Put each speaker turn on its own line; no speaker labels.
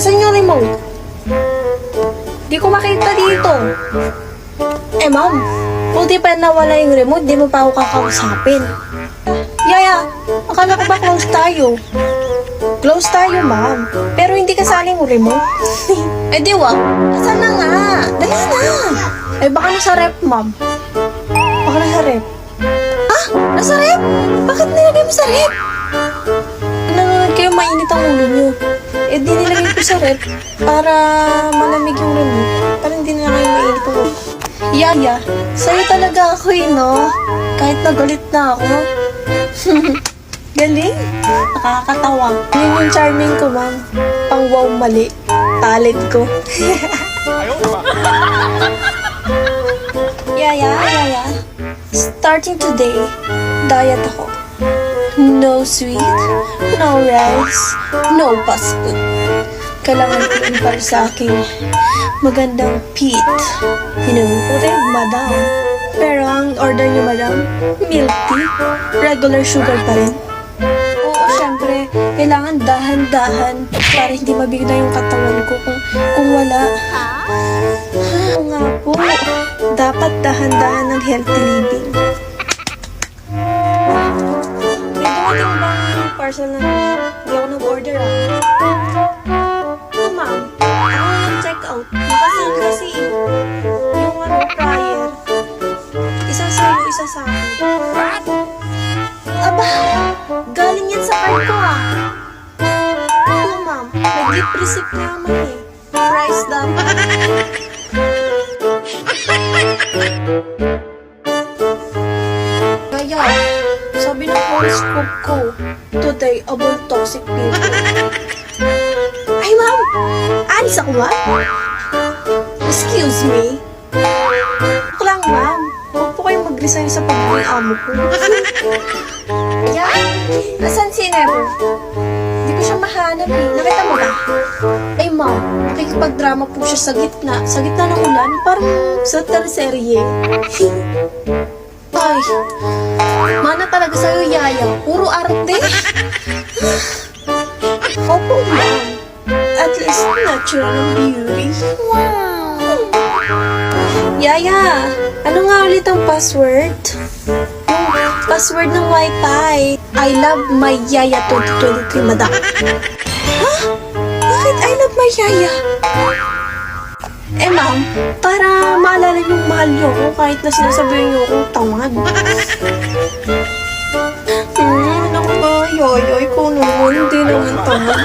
Asan yung remote? Di ko makita dito. Ma'am, buti pa nawala yung remote, di mo pa ako kakausapin. Yaya, akala ko ba close tayo? Close tayo, ma'am. Pero hindi kasali yung remote. Di wag. Asan na nga? Dali na. Baka nasa rep, ma'am. Baka nasa rep. Nasa rep? Bakit nilagay mo sa rep? Nanonood kayo, mainit ang ulo nyo. Di nilagay ko sa rep para malamig yung remote. Para hindi na kayo mainit ang ulo. Yaya, sa'yo talaga ako no? Kahit nagalit na ako. Galing. Nakakatawa. Yun yung charming ko, ma'am. Pang wow mali. Talent ko. Yaya. Starting today, diet ako. No sweet, no rice, no fast food. Kailangan ko yun para sa akin magandang pit. Correct, madam. Pero ang order niyo, madam, milk tea, regular sugar pa rin. Oo, syempre, kailangan dahan-dahan para hindi mabigla yung katawan ko kung wala. Oo nga po, dapat dahan-dahan ng healthy living. May dumating bang parcel na hindi ako nag-order ma'am, ako nag-check out. Nakasin kasi yung prior. Isa sa'yo, isa sa akin. Aba, galing yan sa card ko Oo ma'am, may gift receipt naman Price dapat. Kaya, sabi ng horoscope ko, today about toxic people. Ay ma'am, alis ako ba? Excuse me? Ako lang ma'am, huwag po kayong mag-resign sa pagiging amo ko. Yan, nasan si Never? Hindi ko siya mahanap Nakita mo ba? Ay ma'am, nakikipag-drama po siya sa gitna ng ulan, parang sa teleserye. Ay, mana talaga sa'yo, Yaya. Puro arte. Opo, ma'am. At least natural ang beauty. Wow! Yaya, ano nga ulit ang password? Password ng Wi-Fi. I love my Yaya 2023, madam. Bakit I love my Yaya? Ma'am, para maalala niyong mahal niyo ako kahit na sinasabihin niyo akong tamad. Ano ba, Yaya? Ikaw naman, hindi naman tamad